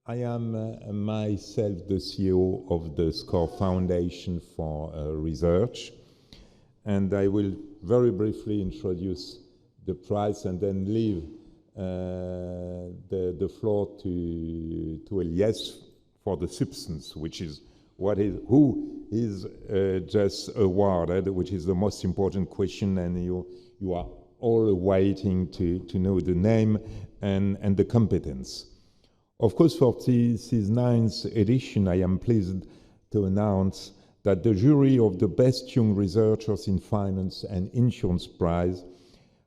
I am myself the CEO of the SCOR Foundation for Research, and I will very briefly introduce the prize and then leave the floor to Elias for the substance, which is who is just awarded, which is the most important question, and you are all waiting to know the name and the competence. Of course, for this 9th edition, I am pleased to announce that the jury of the Best Young Researchers in Finance and Insurance Prize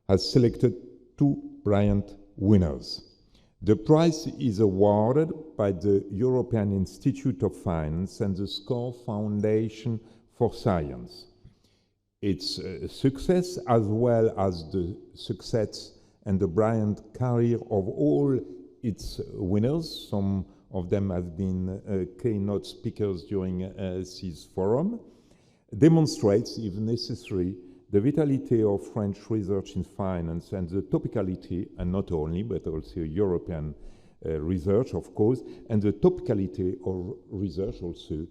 has selected 2 brilliant winners. The prize is awarded by the European Institute of Finance and the SCOR Foundation for Science. Its success, as well as the success and the brilliant career of all its winners, some of them have been keynote speakers during this forum, demonstrates, if necessary, the vitality of French research in finance and the topicality, and not only, but also European research, of course, and the topicality of research also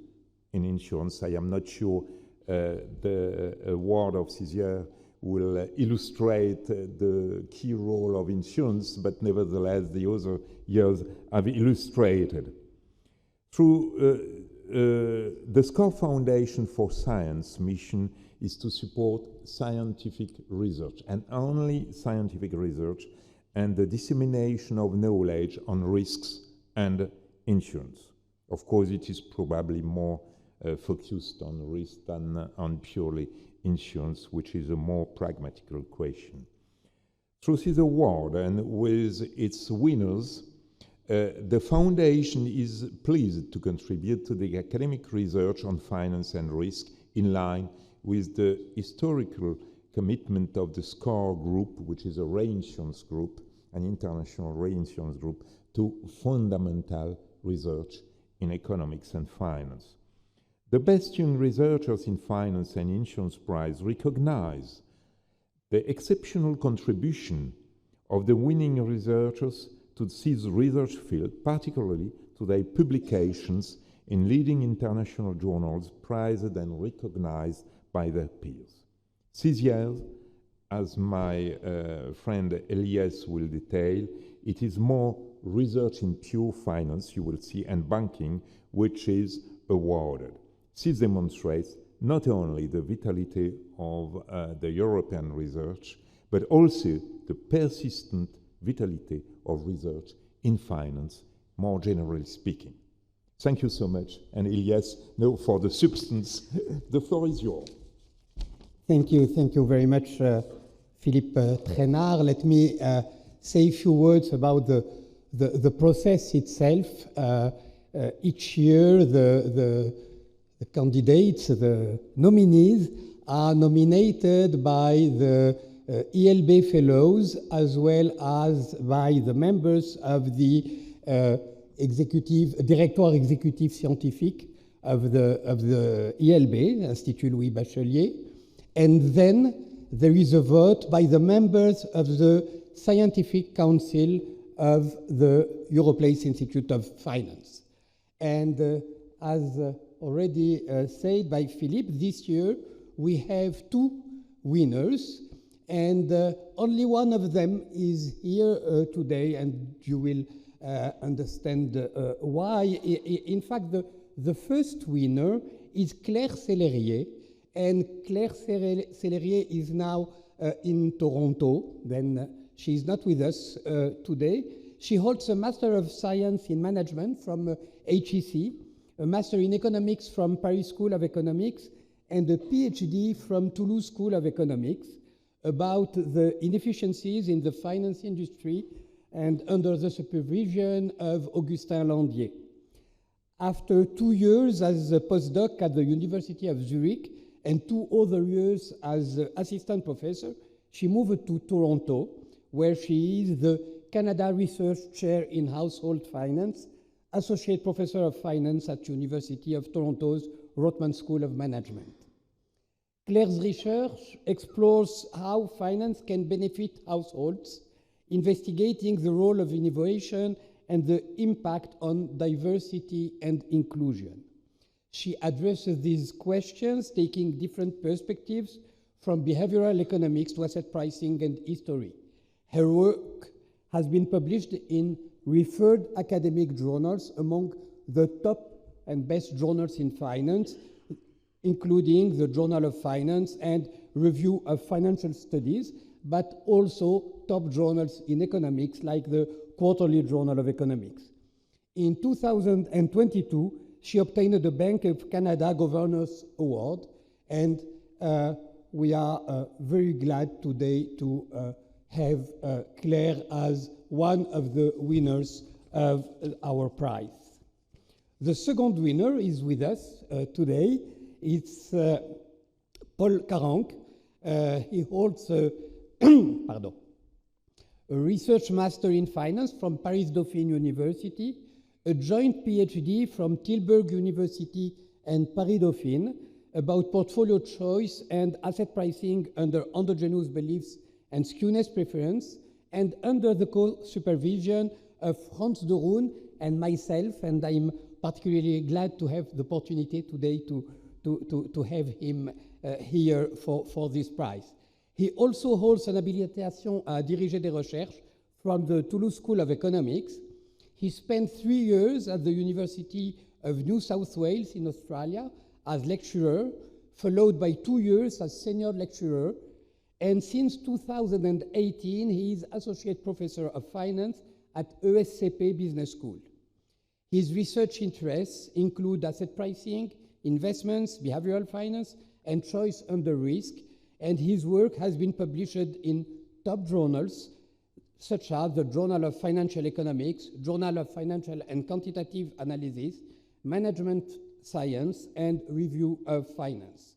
in insurance. I am not sure the award of this year will illustrate the key role of insurance, but nevertheless the other years have illustrated. Through the SCOR Foundation for Science mission is to support scientific research, and only scientific research, and the dissemination of knowledge on risks and insurance. Of course, it is probably more focused on risk than on purely insurance, which is a more pragmatical question. Through this award and with its winners, the Foundation is pleased to contribute to the academic research on finance and risk in line with the historical commitment of the SCOR Group, which is a reinsurance group, an international reinsurance group, to fundamental research in economics and finance. The Best Young Researchers in Finance and Insurance Prize recognize the exceptional contribution of the winning researchers to this research field, particularly to their publications in leading international journals prized and recognized by their peers. This year, as my friend Elias will detail, it is more research in pure finance, you will see, and banking, which is awarded. This demonstrates not only the vitality of the European research, but also the persistent vitality of research in finance, more generally speaking. Thank you so much. And Elias, now for the substance, the floor is yours. Thank you very much, Philippe Trainard. Let me say a few words about the process itself. Each year, the candidates, the nominees, are nominated by the ELB fellows as well as by the members of the Directoire Exécutif Scientifique of the ELB, Institut Louis Bachelier, and then there is a vote by the members of the Scientific Council of the Europlace Institute of Finance. And as already said by Philippe, this year we have 2 winners, and only one of them is here today, and you will understand why. In fact, the first winner is Claire Célérier, and Claire Célérier is now in Toronto. Then she is not with us today. She holds a Master of Science in Management from HEC, a Master in Economics from Paris School of Economics, and a PhD from Toulouse School of Economics about the inefficiencies in the finance industry and under the supervision of Augustin Landier. After 2 years as a postdoc at the University of Zurich and 2 other years as assistant professor, she moved to Toronto, where she is the Canada Research Chair in Household Finance, Associate Professor of Finance at University of Toronto's Rotman School of Management. Claire's research explores how finance can benefit households, investigating the role of innovation and the impact on diversity and inclusion. She addresses these questions taking different perspectives from behavioral economics to asset pricing and history. Her work has been published in referred academic journals among the top and best journals in finance, including the Journal of Finance and Review of Financial Studies, but also top journals in economics like the Quarterly Journal of Economics. In 2022, she obtained the Bank of Canada Governors Award, and we are very glad today to have Claire as one of the winners of our prize. The second winner is with us today. It's Paul Karehnke. He holds a research master in finance from Paris Dauphine University, a joint PhD from Tilburg University and Paris Dauphine about portfolio choice and asset pricing under endogenous beliefs and skewness preference, and under the co-supervision of Frans de Roon and myself, and I'm particularly glad to have the opportunity today to have him here for this prize. He also holds an habilitation à diriger des recherches from the Toulouse School of Economics. He spent 3 years at the University of New South Wales in Australia as lecturer, followed by 2 years as senior lecturer, and since 2018 he is associate professor of finance at ESCP Business School. His research interests include asset pricing, investments, behavioral finance, and choice under risk, and his work has been published in top journals such as the Journal of Financial Economics, Journal of Financial and Quantitative Analysis, Management Science, and Review of Finance.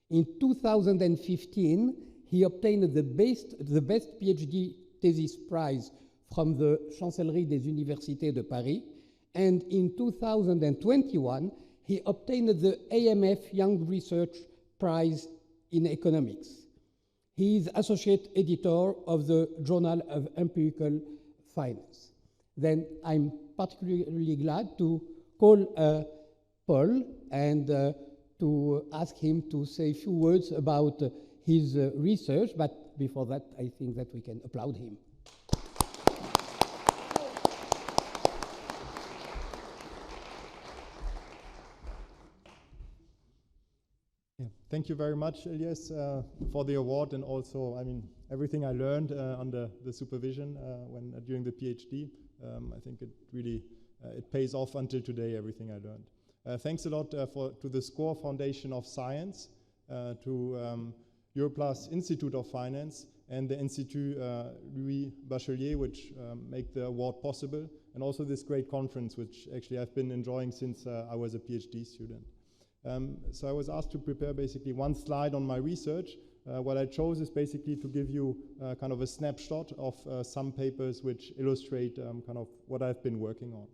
In 2015, he obtained the best PhD thesis prize from the Chancellerie des Universités de Paris, and in 2021, he obtained the AMF Young Research Prize in Economics. He is associate editor of the Journal of Empirical Finance. Then I'm particularly glad to call Paul and to ask him to say a few words about his research, but before that, I think that we can applaud him. Yeah, thank you very much, Elias, for the award, and also, I mean, everything I learned under the supervision during the PhD. I think it really it pays off until today, everything I learned. Thanks a lot to the SCOR Foundation of Science, to Europlus Institute of Finance, and the Institut Louis Bachelier, which make the award possible, and also this great conference, which actually I've been enjoying since I was a PhD student. So I was asked to prepare basically one slide on my research. What I chose is basically to give you kind of a snapshot of some papers which illustrate kind of what I've been working on.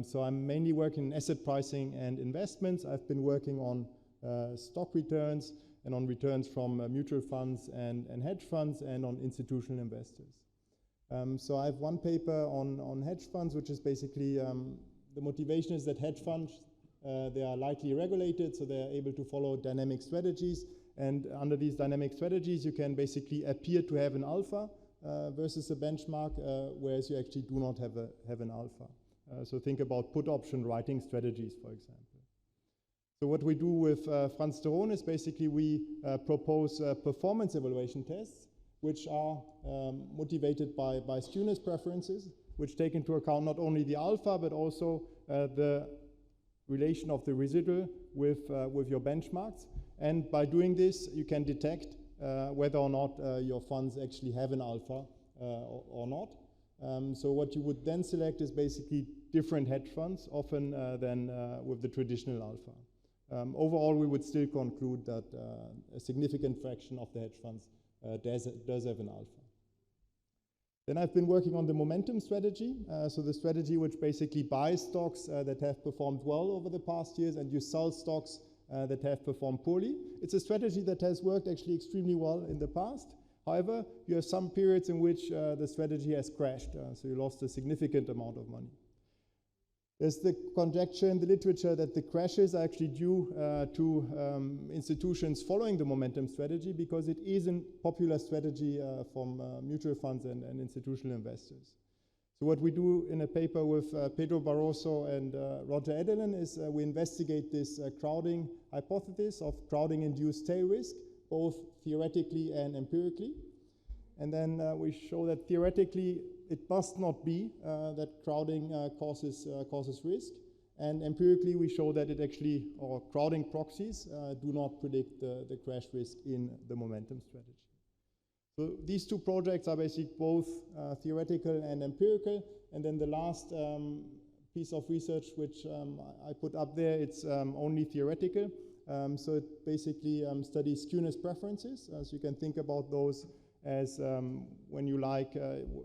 So I'm mainly working in asset pricing and investments. I've been working on stock returns and on returns from mutual funds and hedge funds, and on institutional investors. So I have one paper on hedge funds, which is basically the motivation is that hedge funds, they are lightly regulated, so they're able to follow dynamic strategies. And under these dynamic strategies, you can basically appear to have an alpha versus a benchmark, whereas you actually do not have an alpha. So think about put option writing strategies, for example. So what we do with Frans de Roon is basically we propose performance evaluation tests, which are motivated by skewness preferences, which take into account not only the alpha, but also the relation of the residual with your benchmarks. And by doing this, you can detect whether or not your funds actually have an alpha or not. So what you would then select is basically different hedge funds, often than with the traditional alpha. Overall, we would still conclude that a significant fraction of the hedge funds does have an alpha. Then I've been working on the momentum strategy, so the strategy which basically buys stocks that have performed well over the past years, and you sell stocks that have performed poorly. It's a strategy that has worked actually extremely well in the past, However, you have some periods in which the strategy has crashed, so you lost a significant amount of money. There's the conjecture in the literature that the crashes are actually due to institutions following the momentum strategy, because it is a popular strategy from mutual funds and institutional investors. So what we do in a paper with Pedro Barroso and Roger Edelin is we investigate this crowding hypothesis of crowding-induced tail risk, both theoretically and empirically. And then we show that theoretically it must not be that crowding causes risk. And empirically we show that it actually, or crowding proxies, do not predict the crash risk in the momentum strategy. So these two projects are basically both theoretical and empirical. And then the last piece of research which I put up there, it's only theoretical. So it basically studies skewness preferences. So you can think about those as when you like,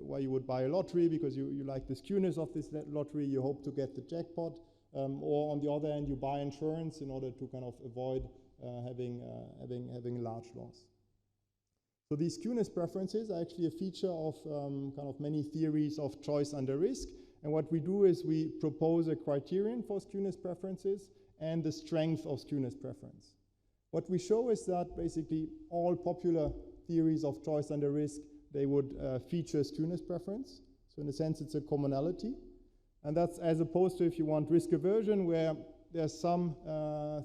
why you would buy a lottery, because you like the skewness of this lottery, you hope to get the jackpot. Or on the other hand, you buy insurance in order to kind of avoid having a large loss. So these skewness preferences are actually a feature of kind of many theories of choice under risk. And what we do is we propose a criterion for skewness preferences and the strength of skewness preference. What we show is that basically all popular theories of choice under risk, they would feature skewness preference. So in a sense, it's a commonality. And that's as opposed to, if you want, risk aversion, where there's some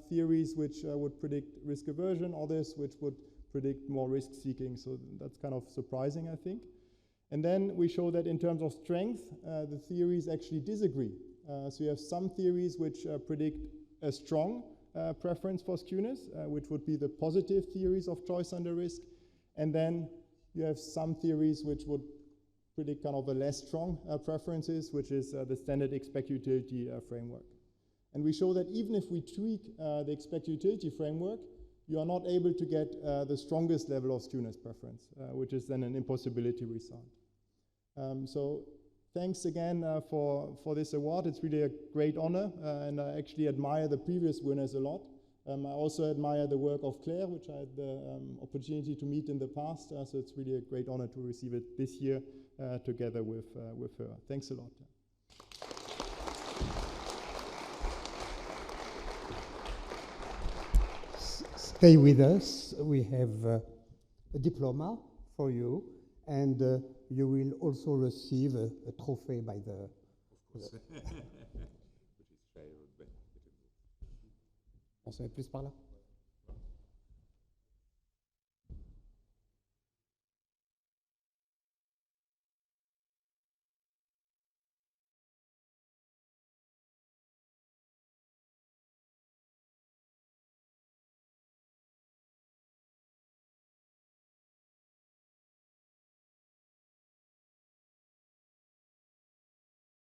theories which would predict risk aversion, others which would predict more risk-seeking. So that's kind of surprising, I think. And then we show that in terms of strength, the theories actually disagree. So you have some theories which predict a strong preference for skewness, which would be the positive theories of choice under risk. And then you have some theories which would predict kind of a less strong preferences, which is the standard expect utility framework. And we show that even if we tweak the expect utility framework, you are not able to get the strongest level of skewness preference, which is then an impossibility result. So thanks again for this award. It's really a great honor, and I actually admire the previous winners a lot. I also admire the work of Claire, which I had the opportunity to meet in the past, so it's really a great honor to receive it this year together with her. Thanks a lot. Stay with us. We have a diploma for you, and you will also receive a trophy by the... On se met plus par là.